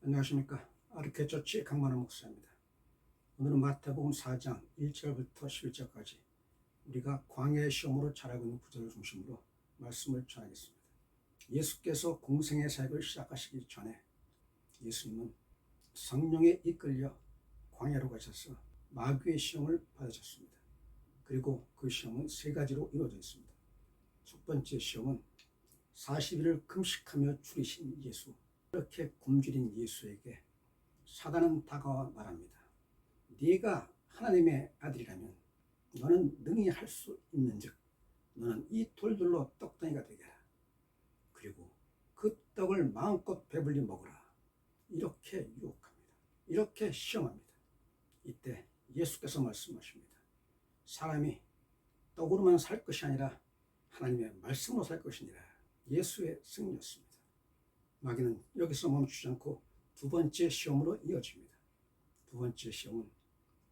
안녕하십니까. 아르케처치 강만호 목사입니다. 오늘은 마태복음 4장 1절부터 11절까지 우리가 광야의 시험으로 자라고 있는 구절을 중심으로 말씀을 전하겠습니다. 예수께서 공생의 사역을 시작하시기 전에 예수님은 성령에 이끌려 광야로 가셔서 마귀의 시험을 받으셨습니다. 그리고 그 시험은 세 가지로 이루어져 있습니다. 첫 번째 시험은 40일을 금식하며 줄이신 예수, 이렇게 굶주린 예수에게 사단은 다가와 말합니다. 네가 하나님의 아들이라면 너는 능히 할 수 있는즉 너는 이 돌들로 떡덩이가 되게 하라. 그리고 그 떡을 마음껏 배불리 먹으라. 이렇게 유혹합니다. 이렇게 시험합니다. 이때 예수께서 말씀하십니다. 사람이 떡으로만 살 것이 아니라 하나님의 말씀으로 살 것이니라. 예수의 승리였습니다. 마귀는 여기서 멈추지 않고 두 번째 시험으로 이어집니다. 두 번째 시험은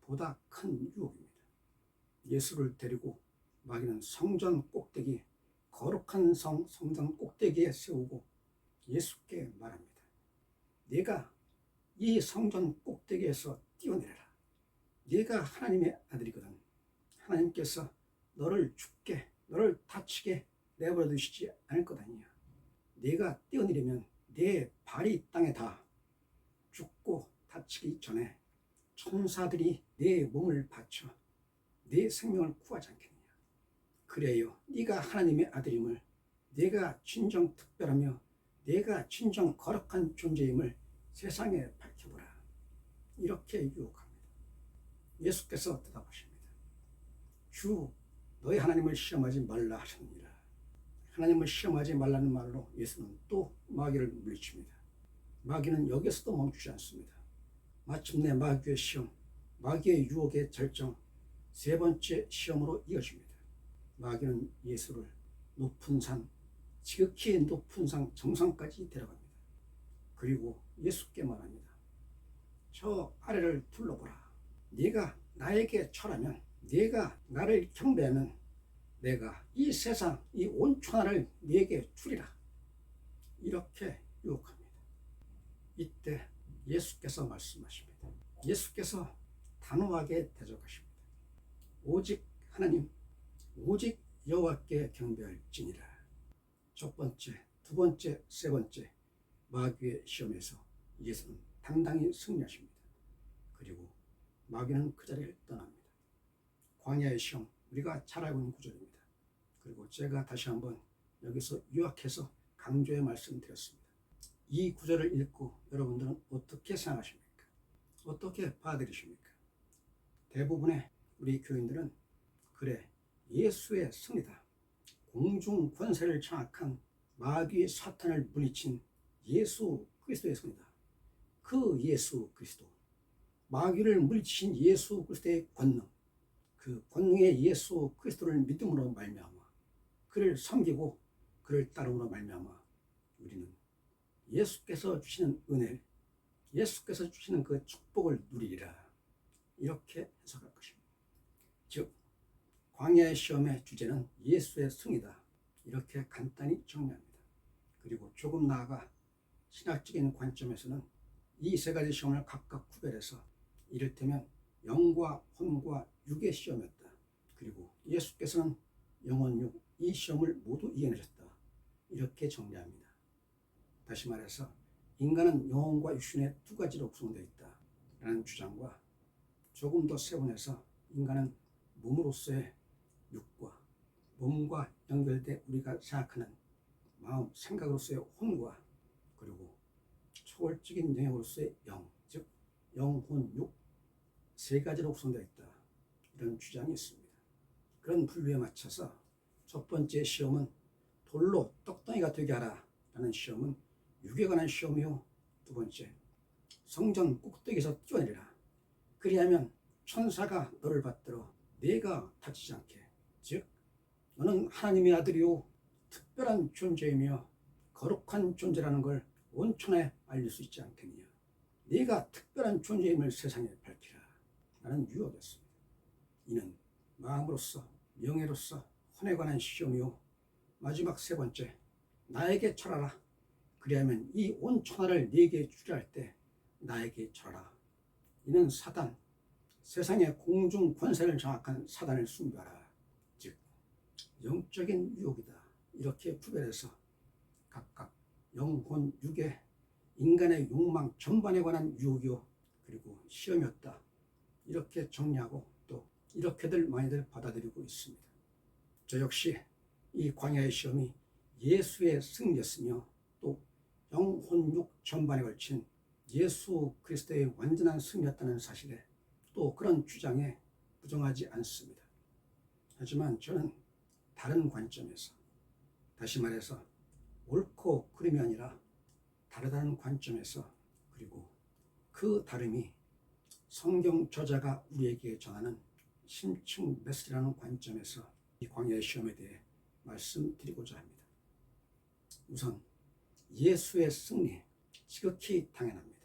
보다 큰 유혹입니다. 예수를 데리고 마귀는 성전 꼭대기, 거룩한 성전 꼭대기에 세우고 예수께 말합니다. 네가 이 성전 꼭대기에서 뛰어내려라. 네가 하나님의 아들이거든. 하나님께서 너를 죽게, 너를 다치게 내버려 두시지 않을 것 아니냐. 네가 뛰어내리면 내 발이 땅에 닿아 죽고 다치기 전에 천사들이 내 몸을 바쳐 내 생명을 구하지 않겠느냐. 그래요, 네가 하나님의 아들임을, 네가 진정 특별하며 네가 진정 거룩한 존재임을 세상에 밝혀보라. 이렇게 유혹합니다. 예수께서 대답하십니다. 주 너희 하나님을 시험하지 말라 하셨느니라. 하나님을 시험하지 말라는 말로 예수는 또 마귀를 물리칩니다. 마귀는 여기서도 멈추지 않습니다. 마침내 마귀의 시험, 마귀의 유혹의 절정, 세 번째 시험으로 이어집니다. 마귀는 예수를 높은 산, 지극히 높은 산 정상까지 데려갑니다. 그리고 예수께 말합니다. 저 아래를 둘러보라. 네가 나에게 절하면, 네가 나를 경배하면 내가 이 세상, 이 온 천하를 네게 주리라. 이렇게 유혹합니다. 이때 예수께서 말씀하십니다. 예수께서 단호하게 대적하십니다. 오직 하나님, 오직 여호와께 경배할지니라. 첫 번째, 두 번째, 세 번째 마귀의 시험에서 예수는 당당히 승리하십니다. 그리고 마귀는 그 자리를 떠납니다. 광야의 시험, 우리가 잘 알고 있는 구절입니다. 그리고 제가 다시 한번 여기서 요약해서 강조해 말씀드렸습니다. 이 구절을 읽고 여러분들은 어떻게 생각하십니까? 어떻게 받아들이십니까? 대부분의 우리 교인들은 그래, 예수의 승리다. 공중 권세를 장악한 마귀의 사탄을 물리친 예수 그리스도의 승리다. 그 예수 그리스도, 마귀를 물리친 예수 그리스도의 권능, 그 권능의 예수 그리스도를 믿음으로 말미암아 그를 섬기고 그를 따름으로 말미암아 우리는 예수께서 주시는 은혜, 예수께서 주시는 그 축복을 누리리라. 이렇게 해석할 것입니다. 즉, 광야의 시험의 주제는 예수의 승리다. 이렇게 간단히 정리합니다. 그리고 조금 나아가 신학적인 관점에서는 이 세 가지 시험을 각각 구별해서 이를테면 영과 혼과 육의 시험이었다. 그리고 예수께서는 영혼, 육, 이 시험을 모두 이겨내셨다. 이렇게 정리합니다. 다시 말해서 인간은 영혼과 육신의 두 가지로 구성되어 있다 라는 주장과 조금 더 세분해서 인간은 몸으로서의 육과 몸과 연결돼 우리가 생각하는 마음, 생각으로서의 혼과 그리고 초월적인 영역으로서의 영, 즉 영혼, 육, 세 가지로 구성되어 있다. 이런 주장이 있습니다. 그런 분류에 맞춰서 첫 번째 시험은 돌로 떡덩이가 되게 하라 라는 시험은 육에 관한 시험이요. 두 번째, 성전 꼭대기에서 뛰어내리라. 그리하면 천사가 너를 받들어 네가 다치지 않게, 즉 너는 하나님의 아들이요 특별한 존재이며 거룩한 존재라는 걸 온천에 알릴 수 있지 않겠느냐. 네가 특별한 존재임을 세상에 밝히라 라는 유혹이었습니다. 이는 마음으로서, 명예로서, 혼에 관한 시험이요. 마지막 세 번째, 나에게 절하라. 그리하면 이 온 천하를 네게 주리라 할 때 나에게 절하라. 이는 사단, 세상의 공중 권세를 장악한 사단을 숭배하라. 즉 영적인 유혹이다. 이렇게 구별해서 각각 영혼, 육의 인간의 욕망 전반에 관한 유혹이요 그리고 시험이었다. 이렇게 정리하고 또 이렇게들 많이들 받아들이고 있습니다. 저 역시 이 광야의 시험이 예수의 승리였으며 또 영혼, 육 전반에 걸친 예수 그리스도의 완전한 승리였다는 사실에 또 그런 주장에 부정하지 않습니다. 하지만 저는 다른 관점에서, 다시 말해서 옳고 그름이 아니라 다르다는 관점에서, 그리고 그 다름이 성경 저자가 우리에게 전하는 심층 메시지라는 관점에서 이 광야의 시험에 대해 말씀드리고자 합니다. 우선 예수의 승리, 지극히 당연합니다.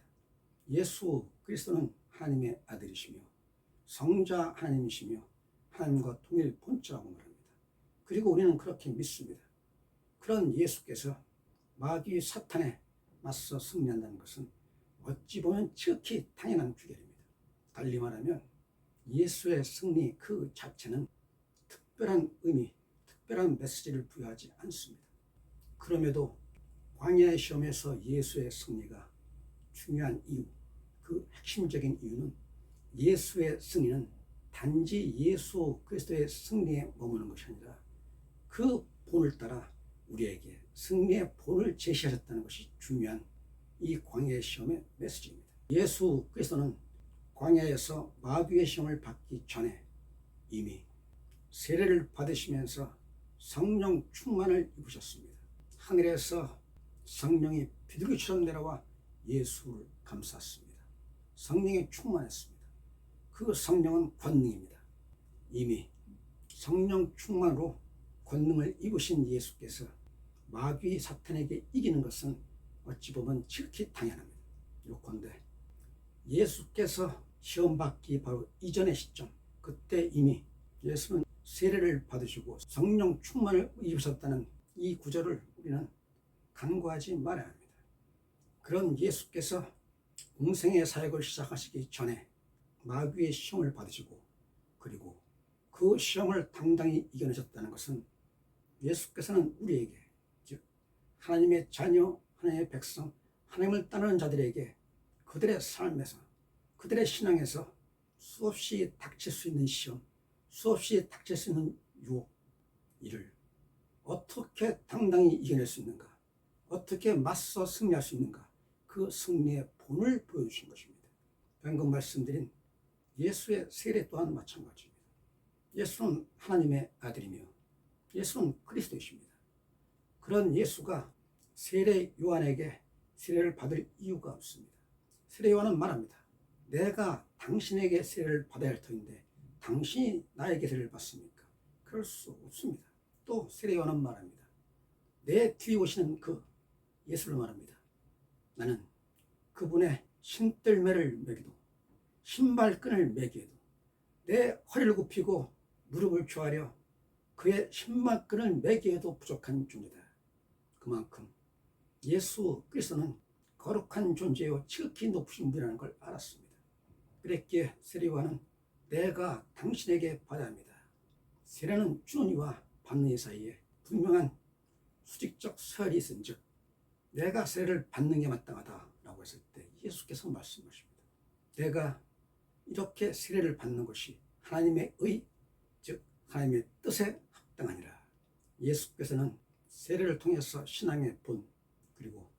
예수 그리스도는 하나님의 아들이시며 성자 하나님이시며 하나님과 동일 본체라고 말합니다. 그리고 우리는 그렇게 믿습니다. 그런 예수께서 마귀 사탄에 맞서 승리한다는 것은 어찌 보면 지극히 당연한 규결입니다. 달리 말하면 예수의 승리 그 자체는 특별한 의미, 특별한 메시지를 부여하지 않습니다. 그럼에도 광야의 시험에서 예수의 승리가 중요한 이유, 그 핵심적인 이유는 예수의 승리는 단지 예수 그리스도의 승리에 머무는 것이 아니라 그 본을 따라 우리에게 승리의 본을 제시하셨다는 것이 중요한 이 광야의 시험의 메시지입니다. 예수 그리스도는 광야에서 마귀의 시험을 받기 전에 이미 세례를 받으시면서 성령 충만을 입으셨습니다. 하늘에서 성령이 비둘기처럼 내려와 예수를 감쌌습니다. 성령이 충만했습니다. 그 성령은 권능입니다. 이미 성령 충만으로 권능을 입으신 예수께서 마귀 사탄에게 이기는 것은 어찌 보면 지극히 당연합니다. 요컨대 예수께서 시험 받기 바로 이전의 시점, 그때 이미 예수는 세례를 받으시고 성령 충만을 입으셨다는 이 구절을 우리는 간과하지 말아야 합니다. 그런 예수께서 공생의 사역을 시작하시기 전에 마귀의 시험을 받으시고 그리고 그 시험을 당당히 이겨내셨다는 것은 예수께서는 우리에게, 즉 하나님의 자녀, 하나님의 백성, 하나님을 따르는 자들에게 그들의 삶에서, 그들의 신앙에서 수없이 닥칠 수 있는 시험, 수없이 닥칠 수 있는 유혹, 이를 어떻게 당당히 이겨낼 수 있는가, 어떻게 맞서 승리할 수 있는가, 그 승리의 본을 보여주신 것입니다. 방금 말씀드린 예수의 세례 또한 마찬가지입니다. 예수는 하나님의 아들이며 예수는 그리스도이십니다. 그런 예수가 세례 요한에게 세례를 받을 이유가 없습니다. 세례 요한은 말합니다. 내가 당신에게 세례를 받아야 할 터인데 당신이 나에게 세례를 받습니까? 그럴 수 없습니다. 또 세례 요한은 말합니다. 내 뒤에 오시는 그 예수를 말합니다. 나는 그분의 신들매를 매기도 신발끈을 매기에도 내 허리를 굽히고 무릎을 조아려 그의 신발끈을 매기에도 부족한 존재다. 그만큼 예수 그리스도는 거룩한 존재요 지극히 높으신 분이라는 걸 알았습니다. 그랬기에 세례 요한은 내가 당신에게 받아야 합니다. 세례는 주는 이와 받는 이 사이에 분명한 수직적 서열이 있은즉 내가 세례를 받는 게 마땅하다라고 했을 때 예수께서 말씀하십니다. 내가 이렇게 세례를 받는 것이 하나님의 의, 즉 하나님의 뜻에 합당하니라. 예수께서는 세례를 통해서 신앙의 본, 그리고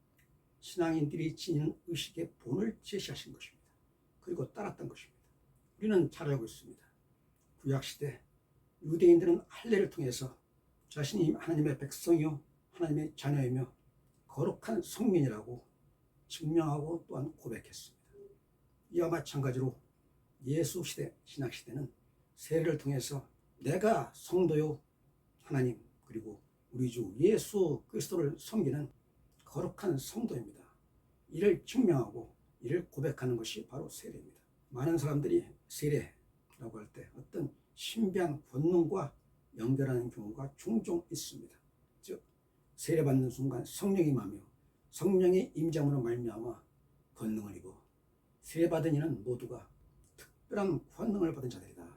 신앙인들이 지니는 의식의 본을 제시하신 것입니다. 그리고 따랐던 것입니다. 우리는 잘 알고 있습니다. 구약시대 유대인들은 할례를 통해서 자신이 하나님의 백성이요 하나님의 자녀이며 거룩한 성민이라고 증명하고 또한 고백했습니다. 이와 마찬가지로 예수 시대, 신약 시대는 세례를 통해서 내가 성도요 하나님 그리고 우리 주 예수 그리스도를 섬기는 거룩한 성도입니다. 이를 증명하고 이를 고백하는 것이 바로 세례입니다. 많은 사람들이 세례라고 할 때 어떤 신비한 권능과 연결하는 경우가 종종 있습니다. 즉 세례받는 순간 성령이 임하며 성령의 임재함으로 말미암아 권능을 입어 세례받은 이는 모두가 특별한 권능을 받은 자들이다.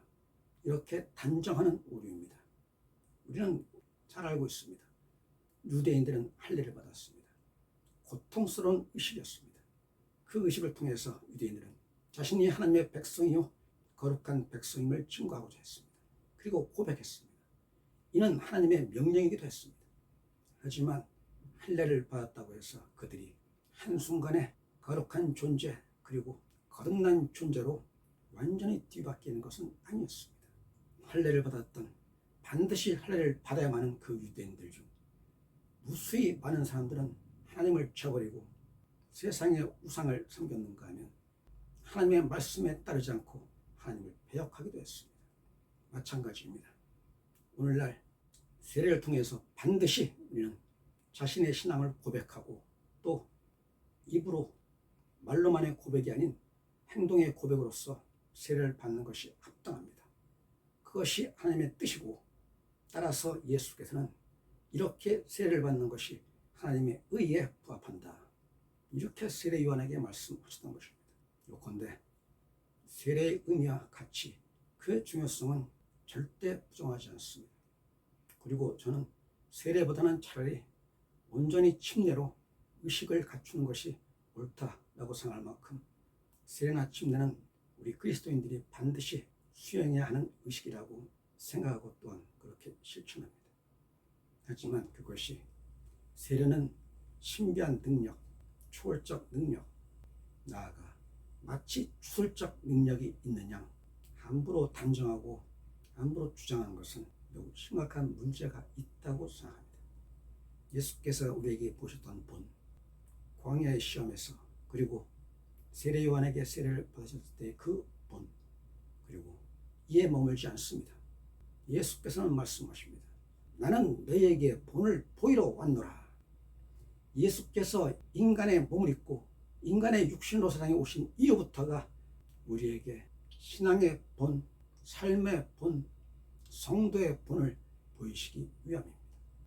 이렇게 단정하는 오류입니다. 우리는 잘 알고 있습니다. 유대인들은 할례를 받았습니다. 고통스러운 의식이었습니다. 그 의식을 통해서 유대인들은 자신이 하나님의 백성이요 거룩한 백성임을 증거하고자 했습니다. 그리고 고백했습니다. 이는 하나님의 명령이기도 했습니다. 하지만 할례를 받았다고 해서 그들이 한순간에 거룩한 존재 그리고 거듭난 존재로 완전히 뒤바뀌는 것은 아니었습니다. 할례를 받았던 반드시 할례를 받아야만 하는 그 유대인들 중 무수히 많은 사람들은 하나님을 저버리고 세상의 우상을 섬겼는가 하면 하나님의 말씀에 따르지 않고 하나님을 배역하기도 했습니다. 마찬가지입니다. 오늘날 세례를 통해서 반드시 우리는 자신의 신앙을 고백하고 또 입으로 말로만의 고백이 아닌 행동의 고백으로서 세례를 받는 것이 합당합니다. 그것이 하나님의 뜻이고 따라서 예수께서는 이렇게 세례를 받는 것이 하나님의 의에 부합한다. 이렇게 세례 요한에게 말씀하셨던 것입니다. 요컨대 세례의 의미와 가치, 그 중요성은 절대 부정하지 않습니다. 그리고 저는 세례보다는 차라리 온전히 침례로 의식을 갖추는 것이 옳다라고 생각할 만큼 세례나 침례는 우리 그리스도인들이 반드시 수행해야 하는 의식이라고 생각하고 또한 그렇게 실천합니다. 하지만 그것이 세례는 신비한 능력, 초월적 능력, 나아가 마치 주술적 능력이 있는 양 함부로 단정하고 함부로 주장하는 것은 매우 심각한 문제가 있다고 생각합니다. 예수께서 우리에게 보셨던 본, 광야의 시험에서 그리고 세례 요한에게 세례를 받으셨을 때 그 본, 그리고 이에 머물지 않습니다. 예수께서는 말씀하십니다. 나는 너희에게 본을 보이러 왔노라. 예수께서 인간의 몸을 입고 인간의 육신으로 세상에 오신 이후부터가 우리에게 신앙의 본, 삶의 본, 성도의 본을 보이시기 위함입니다.